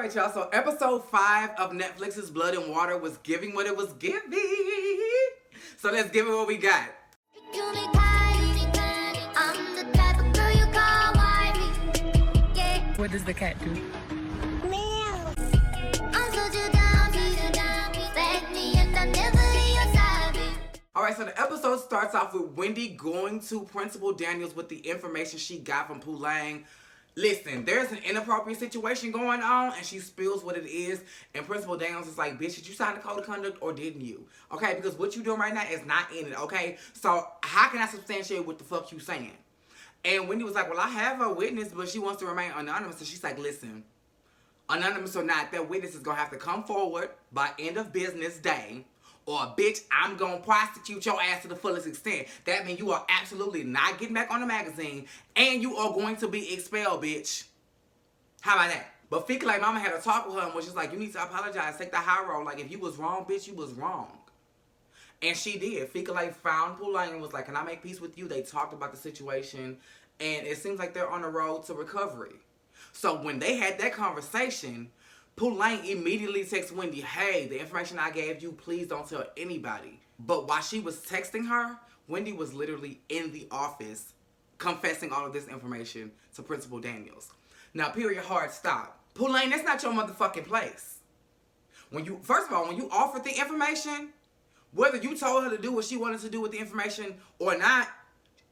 right, y'all. So episode 5 of Netflix's Blood and Water was giving what it was giving. So let's give it what we got. What does the cat do? Alright, so the episode starts off with Wendy going to Principal Daniels with the information she got from Poolang. Listen, there's an inappropriate situation going on, and she spills what it is, and Principal Daniels is like, bitch, did you sign the code of conduct or didn't you? Okay, because what you doing right now is not in it, okay? So how can I substantiate what the fuck you saying? And Wendy was like, well, I have a witness, but she wants to remain anonymous. And she's like, listen, anonymous or not, that witness is going to have to come forward by end of business day, or bitch, I'm going to prosecute your ass to the fullest extent. That means you are absolutely not getting back on the magazine, and you are going to be expelled, bitch. How about that? But Fika, like, mama had a talk with her, and was just like, you need to apologize, take the high road. Like, if you was wrong, bitch, you was wrong. And she did. Fika, like, found Poolang and was like, can I make peace with you? They talked about the situation, and it seems like they're on the road to recovery. So when they had that conversation, Poolang immediately texts Wendy, hey, the information I gave you, please don't tell anybody. But while she was texting her, Wendy was literally in the office confessing all of this information to Principal Daniels. Now, period, hard stop. Poolang, that's not your motherfucking place. First of all, when you offered the information, whether you told her to do what she wanted to do with the information or not,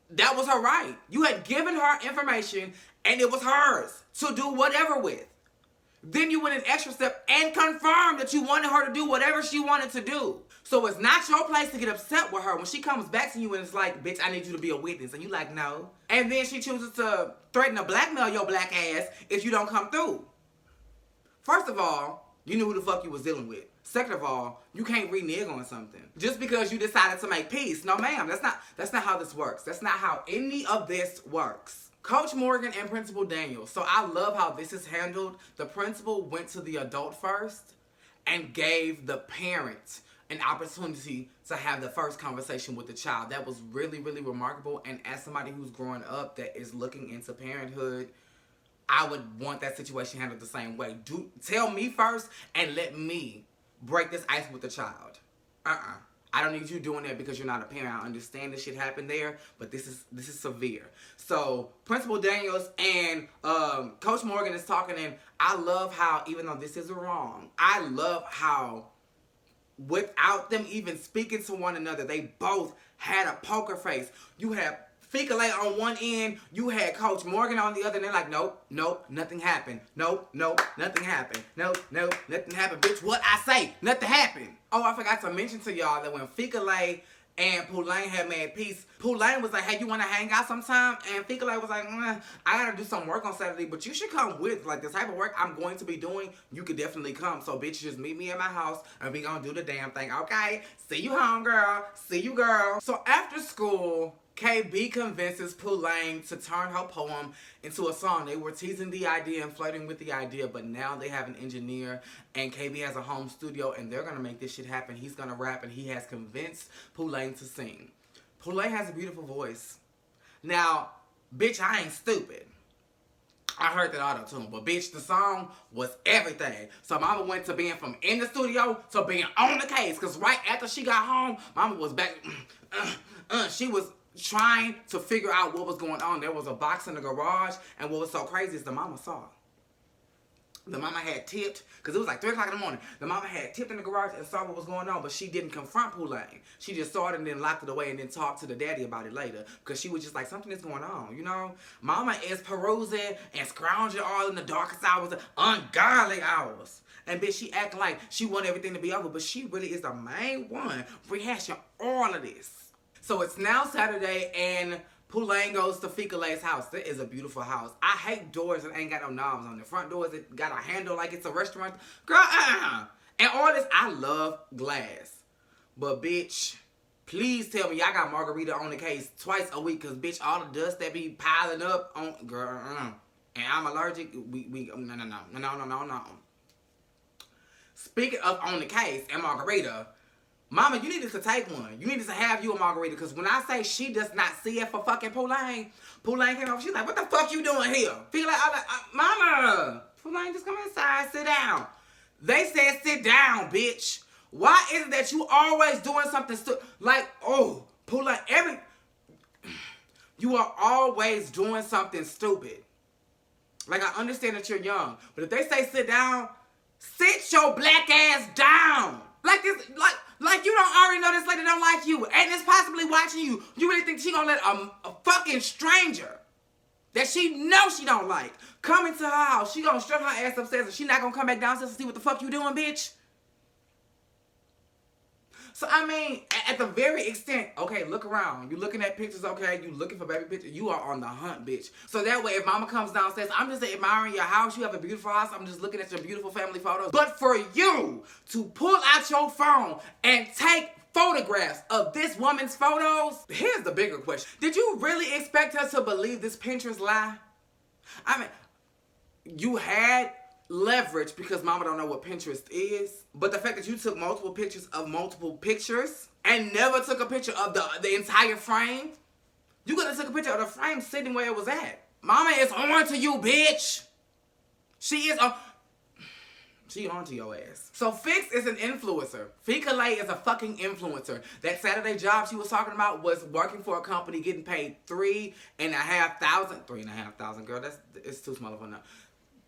that was her right. You had given her information and it was hers to do whatever with. Then you went an extra step and confirmed that you wanted her to do whatever she wanted to do. So it's not your place to get upset with her when she comes back to you and it's like, bitch, I need you to be a witness. And you like, no. And then she chooses to threaten to blackmail your black ass if you don't come through. First of all, you knew who the fuck you was dealing with. Second of all, you can't renege on something just because you decided to make peace. No, ma'am, that's not how this works. That's not how any of this works. Coach Morgan and Principal Daniels. So I love how this is handled. The principal went to the adult first and gave the parent an opportunity to have the first conversation with the child. That was really, really remarkable. And as somebody who's growing up that is looking into parenthood, I would want that situation handled the same way. Tell me first and let me break this ice with the child. I don't need you doing that because you're not a parent. I understand this shit happened there, but this is severe. So Principal Daniels and Coach Morgan is talking, and I love how, even though this is wrong, I love how without them even speaking to one another, they both had a poker face. You have Fika on one end, you had Coach Morgan on the other, and they're like, nope, nothing happened. Nope, nothing happened. Nope, nothing happened. Bitch, what I say? Nothing happened. Oh, I forgot to mention to y'all that when Fika and Poolang had made peace, Poolang was like, hey, you want to hang out sometime? And Fika was like, I got to do some work on Saturday, but you should come with. Like, the type of work I'm going to be doing, you could definitely come. So, bitch, just meet me at my house, and we going to do the damn thing. Okay? See you home, girl. See you, girl. So, after school, KB convinces Poolang to turn her poem into a song. They were teasing the idea and flirting with the idea, but now they have an engineer and KB has a home studio and they're going to make this shit happen. He's going to rap and he has convinced Poolang to sing. Poolang has a beautiful voice. Now, bitch, I ain't stupid. I heard that auto-tune, but bitch, the song was everything. So mama went to being from in the studio to being on the case, because right after she got home, mama was back, she was trying to figure out what was going on. There was a box in the garage, and what was so crazy is the mama saw it. The mama had tipped, because it was like 3 o'clock in the morning. The mama had tipped in the garage and saw what was going on, but she didn't confront Poolang. She just saw it and then locked it away and then talked to the daddy about it later, because she was just like, something is going on, you know? Mama is perusing and scrounging all in the darkest hours, ungodly hours. And bitch, she act like she want everything to be over, but she really is the main one rehashing all of this. So it's now Saturday, and Poolang goes to Fika house. That is a beautiful house. I hate doors that ain't got no knobs on the front doors that got a handle like it's a restaurant. Girl, And all this, I love glass. But bitch, please tell me y'all got margarita on the case twice a week, because bitch, all the dust that be piling up on, girl, and I'm allergic, no. Speaking of on the case and margarita, mama, you needed to take one. You needed to have you a margarita, because when I say she does not see it for fucking Poolang came over, she's like, what the fuck you doing here? Feel like, mama, Pooh just come inside, sit down. They said sit down, bitch. Why is it that you always doing something stupid? Like, oh, Pooh you are always doing something stupid. Like, I understand that you're young, but if they say sit down, sit your black ass down. Like this, like you don't already know this lady don't like you, and it's possibly watching you. You really think she gonna let a fucking stranger that she knows she don't like come into her house? She gonna strut her ass upstairs, and she not gonna come back downstairs to see what the fuck you doing, bitch? So, I mean, at the very extent, okay, look around. You looking at pictures, okay? You looking for baby pictures. You are on the hunt, bitch. So that way, if mama comes downstairs, I'm just admiring your house. You have a beautiful house. I'm just looking at your beautiful family photos. But for you to pull out your phone and take photographs of this woman's photos, here's the bigger question. Did you really expect her to believe this Pinterest lie? I mean, you had leverage because mama don't know what Pinterest is, but the fact that you took multiple pictures of multiple pictures and never took a picture of the entire frame, you could have took a picture of the frame sitting where it was at. Mama is on to you, bitch. She on to your ass. So Fix is an influencer. Fika-Lay is a fucking influencer. That Saturday job she was talking about was working for a company getting paid $3,500, girl, it's too small of a number.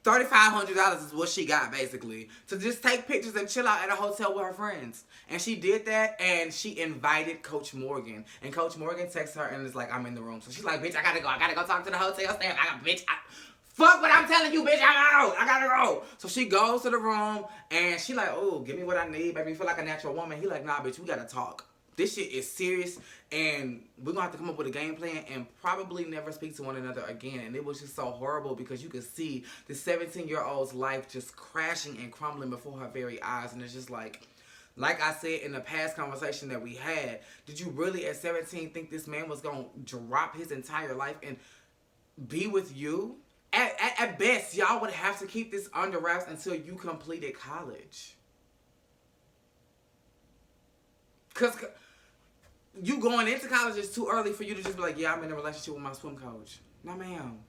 $3,500 is what she got, basically, to just take pictures and chill out at a hotel with her friends. And she did that, and she invited Coach Morgan. And Coach Morgan texts her and is like, I'm in the room. So she's like, bitch, I gotta go talk to the hotel staff. Fuck what I'm telling you, bitch, I'm out. I gotta go. So she goes to the room, and she like, oh, give me what I need, baby. You feel like a natural woman. He like, nah, bitch, we gotta talk. This shit is serious, and we're gonna have to come up with a game plan and probably never speak to one another again. And it was just so horrible because you could see the 17-year-old's life just crashing and crumbling before her very eyes. And it's just like I said in the past conversation that we had, did you really at 17 think this man was gonna drop his entire life and be with you? At best, y'all would have to keep this under wraps until you completed college. Because you going into college is too early for you to just be like, yeah, I'm in a relationship with my swim coach. No, ma'am.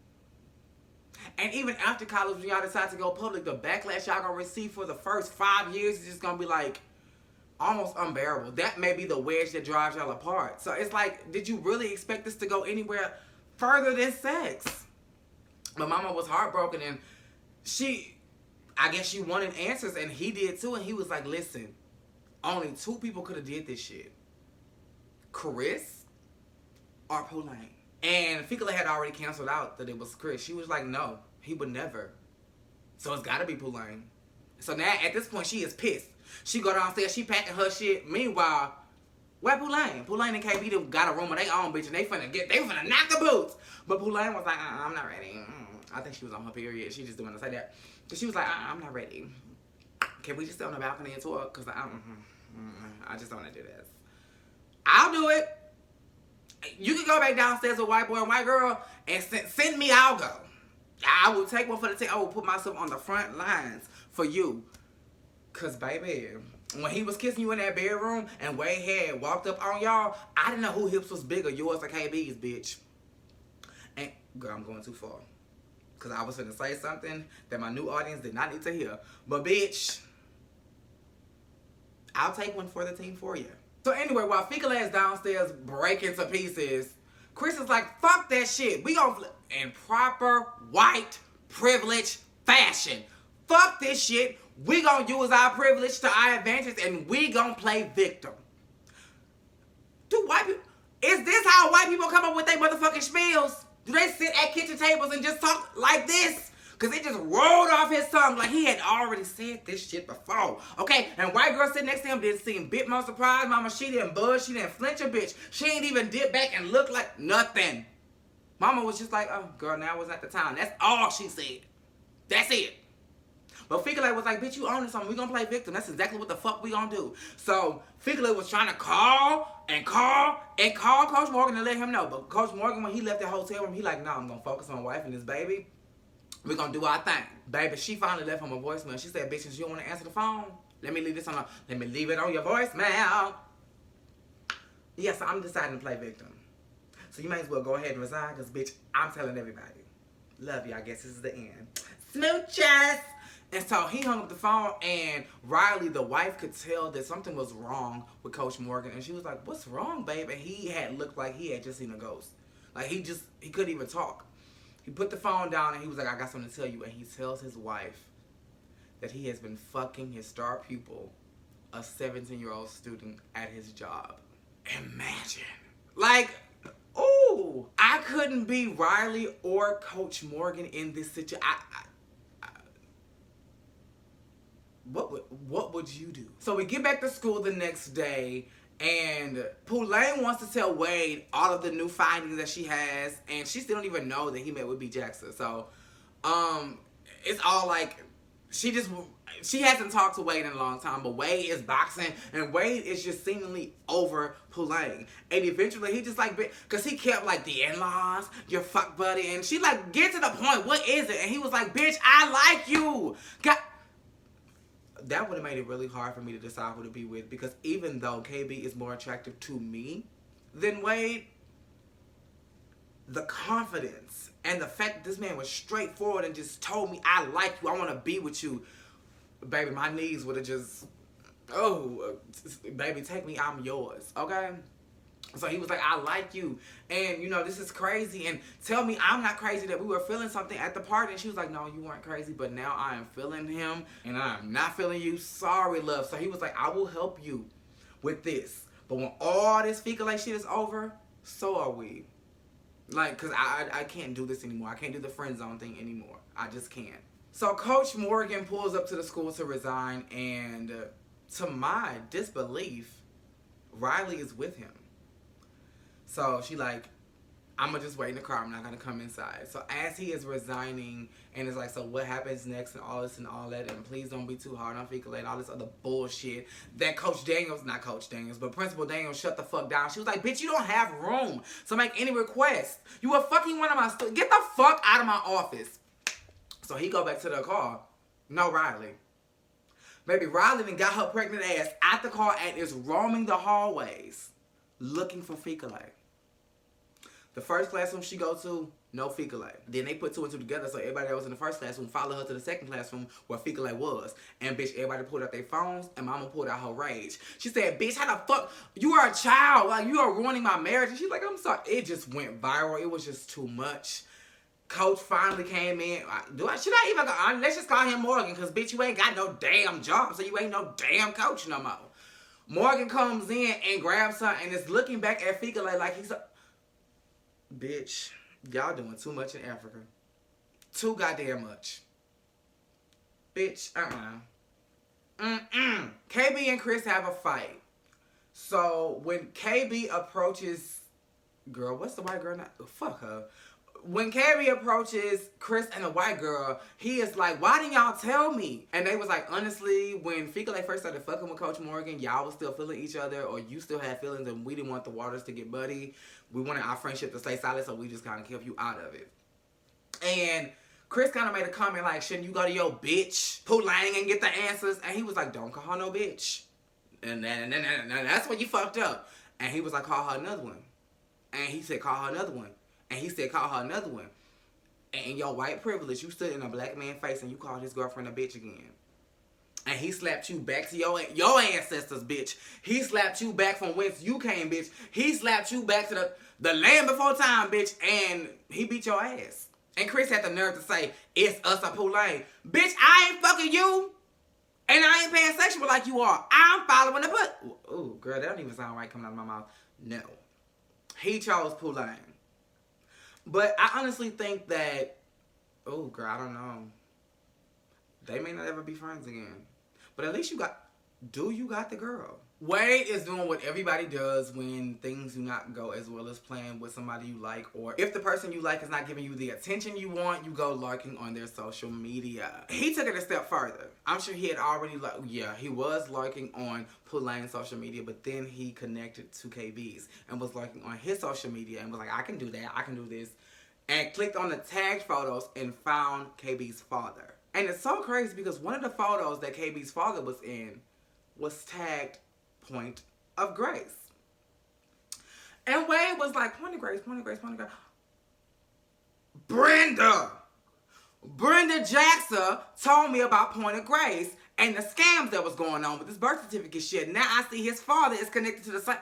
And even after college, when y'all decide to go public, the backlash y'all gonna receive for the first 5 years is just gonna be like almost unbearable. That may be the wedge that drives y'all apart. So it's like, did you really expect this to go anywhere further than sex? My mama was heartbroken, and I guess she wanted answers, and he did too. And he was like, listen, only 2 people could have did this shit. Chris or Pooh. And Fika-Lay had already canceled out that it was Chris. She was like, no, he would never. So it's gotta be Pooh. So now at this point she is pissed. She go downstairs, she packing her shit. Meanwhile, where Pooh? Pooh and KB done got a room of their own, bitch, and they finna knock the boots. But Pooh was like, I'm not ready. I think she was on her period. She just didn't want to say that. But she was like, I'm not ready. Can we just sit on the balcony and talk? Because I just don't want to do this. I'll do it. You can go back downstairs with white boy and white girl and send me, I'll go. I will take one for the team. I will put myself on the front lines for you. Because, baby, when he was kissing you in that bedroom and Wade had walked up on y'all, I didn't know who hips was bigger, yours or KB's, bitch. And, girl, I'm going too far. Because I was going to say something that my new audience did not need to hear. But, bitch, I'll take one for the team for you. So anyway, while Fika-Lay is downstairs breaking to pieces, Chris is like, fuck that shit. We gon' in proper white privilege fashion. Fuck this shit. We gonna use our privilege to our advantage and we gonna play victim. Is this how white people come up with their motherfucking spiels? Do they sit at kitchen tables and just talk like this? Because it just rolled off his tongue like he had already said this shit before. Okay, and white girl sitting next to him didn't seem a bit more surprised. Mama, she didn't budge. She didn't flinch a bitch. She ain't even dip back and look like nothing. Mama was just like, oh, girl, now was not the time. That's all she said. That's it. But Fika-Lay was like, bitch, you own something. We gonna play victim. That's exactly what the fuck we gonna do. So Fika-Lay was trying to call Coach Morgan to let him know. But Coach Morgan, when he left the hotel room, he like, nah, I'm gonna focus on wife and this baby. We're gonna do our thing. Baby, she finally left him a voicemail. She said, bitch, since you don't want to answer the phone, let me leave it on your voicemail. Yes, I'm deciding to play victim. So you might as well go ahead and resign, because, bitch, I'm telling everybody. Love you. I guess this is the end. Smooches. And so he hung up the phone, and Riley, the wife, could tell that something was wrong with Coach Morgan. And she was like, what's wrong, babe? And he had looked like he had just seen a ghost. Like, he couldn't even talk. He put the phone down, and he was like, I got something to tell you. And he tells his wife that he has been fucking his star pupil, a 17-year-old student at his job. Imagine. Like, ooh, I couldn't be Riley or Coach Morgan in this situation. What would you do? So we get back to school the next day, and Pooh-Lane wants to tell Wade all of the new findings that she has, and she still don't even know that he met with B. Jackson. So, it's all like, she hasn't talked to Wade in a long time, but Wade is boxing, and Wade is just seemingly over Pooh-Lane. And eventually, he just like, because he kept like, the in-laws, your fuck buddy, and she like, get to the point, what is it? And he was like, bitch, I like you. That would have made it really hard for me to decide who to be with, because even though KB is more attractive to me than Wade, the confidence and the fact that this man was straightforward and just told me, I like you, I want to be with you, baby, my knees would have just, baby, take me, I'm yours, okay? So he was like, I like you, and you know, this is crazy, and tell me I'm not crazy that we were feeling something at the party. And she was like, no, you weren't crazy, but now I am feeling him, and I am not feeling you. Sorry, love. So he was like, I will help you with this, but when all this fecal shit is over, so are we. Like, because I can't do this anymore. I can't do the friend zone thing anymore. I just can't. So Coach Morgan pulls up to the school to resign, and to my disbelief, Riley is with him. So she like, I'm going to just wait in the car. I'm not going to come inside. So as he is resigning, and it's like, so what happens next, and all this and all that, and please don't be too hard on fecal and all this other bullshit that but Principal Daniels shut the fuck down. She was like, bitch, you don't have room to make any requests. You were fucking one of my students. Get the fuck out of my office. So he go back to the car. No, Riley. Baby, Riley then got her pregnant ass out the car and is roaming the hallways looking for fecal. The first classroom she go to, no fecal. Then they put two and two together, so everybody that was in the first classroom followed her to the second classroom where fecal was. And bitch, everybody pulled out their phones, and mama pulled out her rage. She said, bitch, how the fuck, you are a child, like you are ruining my marriage. And she's like, I'm sorry. It just went viral. It was just too much. Coach finally came in. Should I even go? Let's just call him Morgan, because bitch, you ain't got no damn job, so you ain't no damn coach no more. Morgan comes in and grabs her and is looking back at fecal like he's a... Bitch, y'all doing too much in Africa. Too goddamn much. Bitch, KB and Chris have a fight. So when KB approaches... Girl, what's the white girl now? Fuck her. When KB approaches Chris and the white girl, he is like, why didn't y'all tell me? And they was like, honestly, when fecal first started fucking with Coach Morgan, y'all was still feeling each other, or you still had feelings, and we didn't want the waters to get muddy. We wanted our friendship to stay solid, so we just kind of kept you out of it. And Chris kind of made a comment like, shouldn't you go to your bitch, Pooh-Lane, and get the answers? And he was like, don't call her no bitch. And that's when you fucked up. And he was like, call her another one. And he said, call her another one. And he said, call her another one. And in your white privilege, you stood in a black man's face and you called his girlfriend a bitch again. And he slapped you back to your ancestors, bitch. He slapped you back from whence you came, bitch. He slapped you back to the land before time, bitch. And he beat your ass. And Chris had the nerve to say, it's us or Pooh-Lane. Bitch, I ain't fucking you. And I ain't pansexual like you are. I'm following the book. Ooh, girl, that don't even sound right coming out of my mouth. No. He chose Pooh-Lane. But I honestly think that, oh, girl, I don't know. They may not ever be friends again. But at least you got the girl? Wade is doing what everybody does when things do not go as well as planned with somebody you like. Or if the person you like is not giving you the attention you want, you go lurking on their social media. He took it a step further. I'm sure he had already, he was lurking on Pooh-Lane's social media, but then he connected to KB's and was lurking on his social media and was like, I can do that, I can do this. And clicked on the tagged photos and found KB's father. And it's so crazy because one of the photos that KB's father was in was tagged Point of Grace. And Wade was like, Point of Grace, Point of Grace, Point of Grace. Brenda! Brenda Jackson told me about Point of Grace and the scams that was going on with this birth certificate shit. Now I see his father is connected to the same.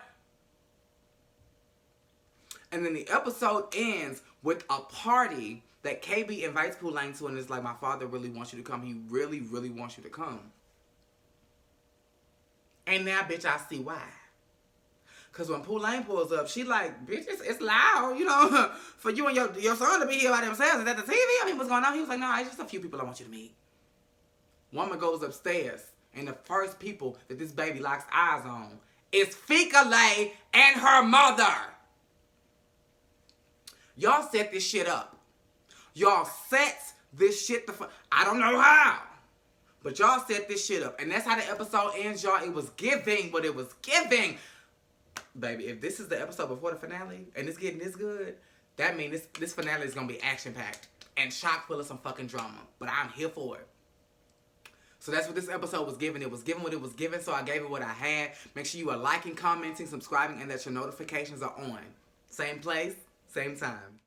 And then the episode ends with a party that KB invites Pooh to, and it's like, my father really wants you to come. He really, really wants you to come. And now, bitch, I see why. Because when Pooh pulls up, she like, bitch, it's loud, you know, for you and your son to be here by themselves. Is that the TV? I mean, what's going on? He was like, no, it's just a few people I want you to meet. Woman goes upstairs, and the first people that this baby locks eyes on is Fika Lay and her mother. Y'all set this shit up. Y'all set this shit I don't know how. But y'all set this shit up. And that's how the episode ends, y'all. It was giving what it was giving. Baby, if this is the episode before the finale and it's getting this good, that means this finale is going to be action-packed and chock full of some fucking drama. But I'm here for it. So that's what this episode was giving. It was giving what it was giving, so I gave it what I had. Make sure you are liking, commenting, subscribing, and that your notifications are on. Same place, same time.